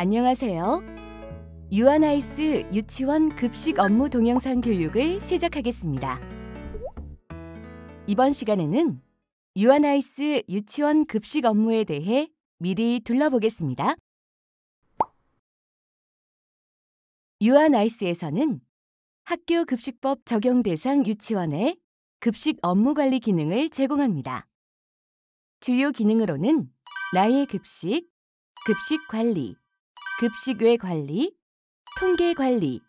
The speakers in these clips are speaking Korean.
안녕하세요. 유아나이스 유치원 급식 업무 동영상 교육을 시작하겠습니다. 이번 시간에는 유아나이스 유치원 급식 업무에 대해 미리 둘러보겠습니다. 유아나이스에서는 학교 급식법 적용 대상 유치원의 급식 업무 관리 기능을 제공합니다. 주요 기능으로는 나의 급식, 급식 관리, 급식 외 관리, 통계 관리,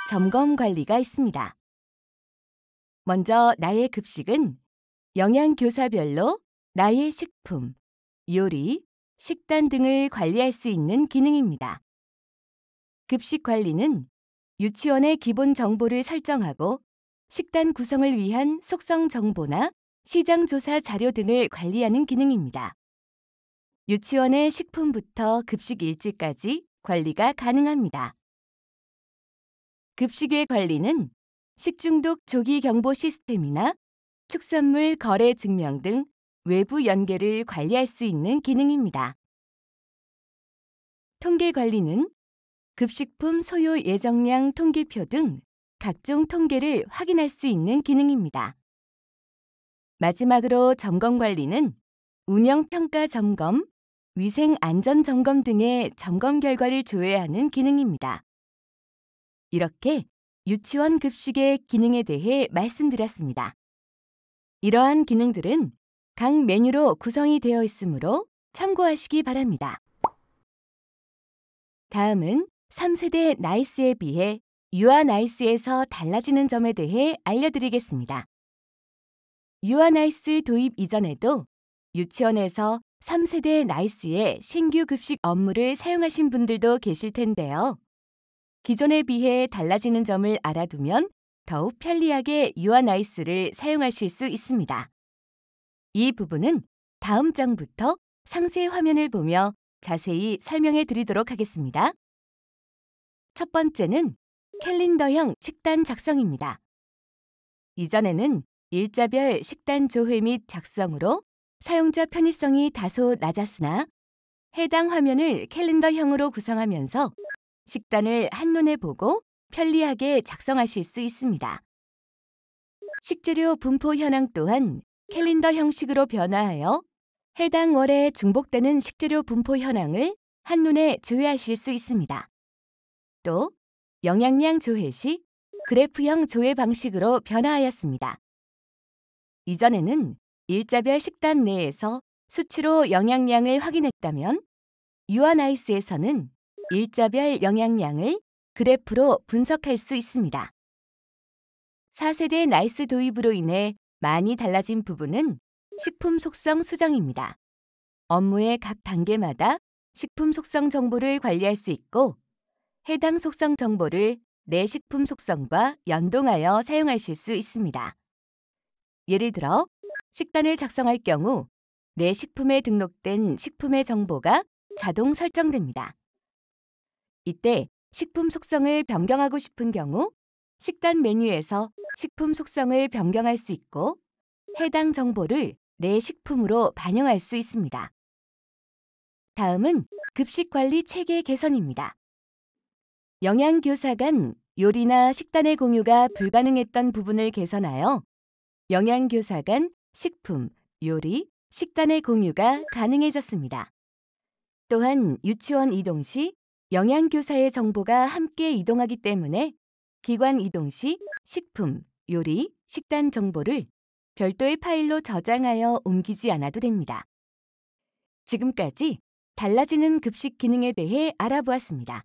점검 관리가 있습니다. 먼저 나의 급식은 영양교사별로 나의 식품, 요리, 식단 등을 관리할 수 있는 기능입니다. 급식 관리는 유치원의 기본 정보를 설정하고 식단 구성을 위한 속성 정보나 시장 조사 자료 등을 관리하는 기능입니다. 유치원의 식품부터 급식 일지까지 관리가 가능합니다. 급식외 관리는 식중독 조기 경보 시스템이나 축산물 거래 증명 등 외부 연계를 관리할 수 있는 기능입니다. 통계 관리는 급식품 소요 예정량 통계표 등 각종 통계를 확인할 수 있는 기능입니다. 마지막으로 점검 관리는 운영평가 점검, 위생안전점검 등의 점검 결과를 조회하는 기능입니다. 이렇게 유치원 급식의 기능에 대해 말씀드렸습니다. 이러한 기능들은 각 메뉴로 구성이 되어 있으므로 참고하시기 바랍니다. 다음은 3세대 나이스에 비해 유아나이스에서 달라지는 점에 대해 알려드리겠습니다. 유아나이스 도입 이전에도 유치원에서 3세대 나이스의 신규 급식 업무를 사용하신 분들도 계실 텐데요. 기존에 비해 달라지는 점을 알아두면 더욱 편리하게 유아나이스를 사용하실 수 있습니다. 이 부분은 다음 장부터 상세 화면을 보며 자세히 설명해 드리도록 하겠습니다. 첫 번째는 캘린더형 식단 작성입니다. 이전에는 일자별 식단 조회 및 작성으로 사용자 편의성이 다소 낮았으나 해당 화면을 캘린더형으로 구성하면서 식단을 한눈에 보고 편리하게 작성하실 수 있습니다. 식재료 분포 현황 또한 캘린더 형식으로 변화하여 해당 월에 중복되는 식재료 분포 현황을 한눈에 조회하실 수 있습니다. 또 영양량 조회 시 그래프형 조회 방식으로 변화하였습니다. 이전에는 일자별 식단 내에서 수치로 영양량을 확인했다면 유아나이스에서는 일자별 영양량을 그래프로 분석할 수 있습니다. 4세대 나이스 도입으로 인해 많이 달라진 부분은 식품 속성 수정입니다. 업무의 각 단계마다 식품 속성 정보를 관리할 수 있고 해당 속성 정보를 내 식품 속성과 연동하여 사용하실 수 있습니다. 예를 들어 식단을 작성할 경우 내 식품에 등록된 식품의 정보가 자동 설정됩니다. 이때 식품 속성을 변경하고 싶은 경우 식단 메뉴에서 식품 속성을 변경할 수 있고 해당 정보를 내 식품으로 반영할 수 있습니다. 다음은 급식 관리 체계 개선입니다. 영양교사 간 요리나 식단의 공유가 불가능했던 부분을 개선하여 영양교사 간 식품, 요리, 식단의 공유가 가능해졌습니다. 또한 유치원 이동 시 영양교사의 정보가 함께 이동하기 때문에 기관 이동 시 식품, 요리, 식단 정보를 별도의 파일로 저장하여 옮기지 않아도 됩니다. 지금까지 달라지는 급식 기능에 대해 알아보았습니다.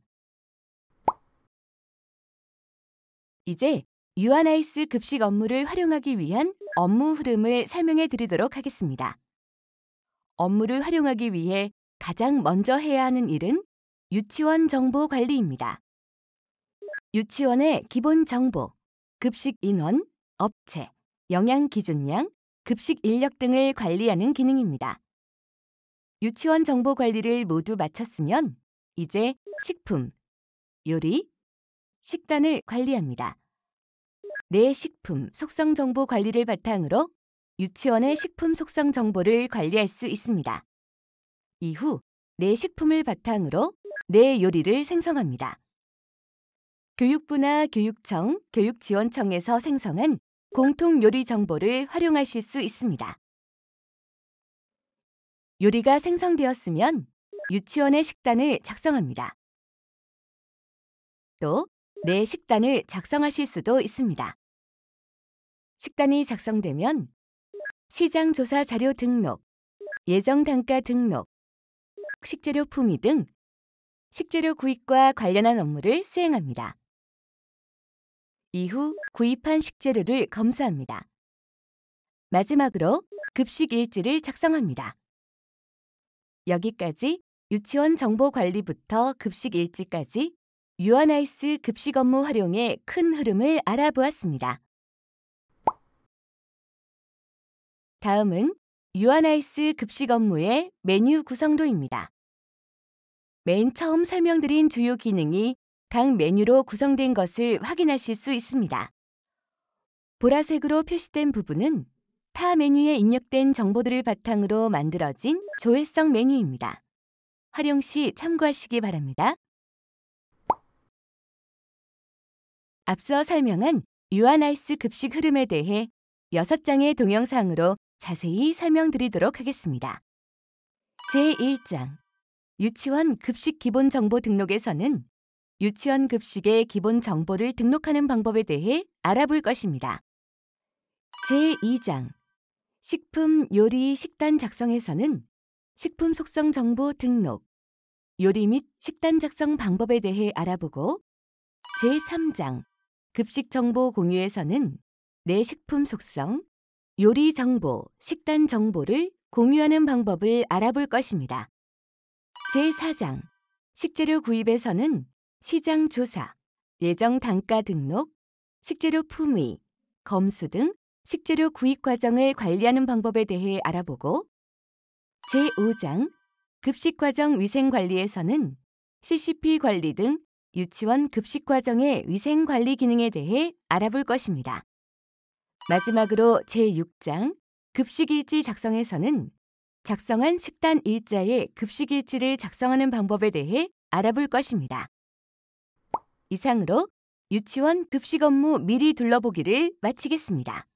이제 유아나이스 급식 업무를 활용하기 위한 업무 흐름을 설명해 드리도록 하겠습니다. 업무를 활용하기 위해 가장 먼저 해야 하는 일은 유치원 정보 관리입니다. 유치원의 기본 정보, 급식 인원, 업체, 영양 기준량, 급식 인력 등을 관리하는 기능입니다. 유치원 정보 관리를 모두 마쳤으면 이제 식품, 요리, 식단을 관리합니다. 내 식품 속성 정보 관리를 바탕으로 유치원의 식품 속성 정보를 관리할 수 있습니다. 이후 내 식품을 바탕으로 내 요리를 생성합니다. 교육부나 교육청, 교육지원청에서 생성한 공통 요리 정보를 활용하실 수 있습니다. 요리가 생성되었으면 유치원의 식단을 작성합니다. 또 내 식단을 작성하실 수도 있습니다. 식단이 작성되면 시장 조사 자료 등록, 예정 단가 등록, 식재료 품위 등 식재료 구입과 관련한 업무를 수행합니다. 이후 구입한 식재료를 검수합니다. 마지막으로 급식 일지를 작성합니다. 여기까지 유치원 정보 관리부터 급식 일지까지 유아나이스 급식 업무 활용의 큰 흐름을 알아보았습니다. 다음은 유아나이스 급식 업무의 메뉴 구성도입니다. 맨 처음 설명드린 주요 기능이 각 메뉴로 구성된 것을 확인하실 수 있습니다. 보라색으로 표시된 부분은 타 메뉴에 입력된 정보들을 바탕으로 만들어진 조회성 메뉴입니다. 활용 시 참고하시기 바랍니다. 앞서 설명한 유아나이스 급식 흐름에 대해 6장의 동영상으로 자세히 설명드리도록 하겠습니다. 제1장 유치원 급식 기본 정보 등록에서는 유치원 급식의 기본 정보를 등록하는 방법에 대해 알아볼 것입니다. 제2장 식품, 요리, 식단 작성에서는 식품 속성 정보 등록, 요리 및 식단 작성 방법에 대해 알아보고 제3장 급식 정보 공유에서는 내 식품 속성, 요리 정보, 식단 정보를 공유하는 방법을 알아볼 것입니다. 제4장 식재료 구입에서는 시장 조사, 예정 단가 등록, 식재료 품위, 검수 등 식재료 구입 과정을 관리하는 방법에 대해 알아보고 제5장 급식 과정 위생 관리에서는 CCP 관리 등 유치원 급식 과정의 위생 관리 기능에 대해 알아볼 것입니다. 마지막으로 제6장 급식 일지 작성에서는 작성한 식단 일자에 급식 일지를 작성하는 방법에 대해 알아볼 것입니다. 이상으로 유치원 급식 업무 미리 둘러보기를 마치겠습니다.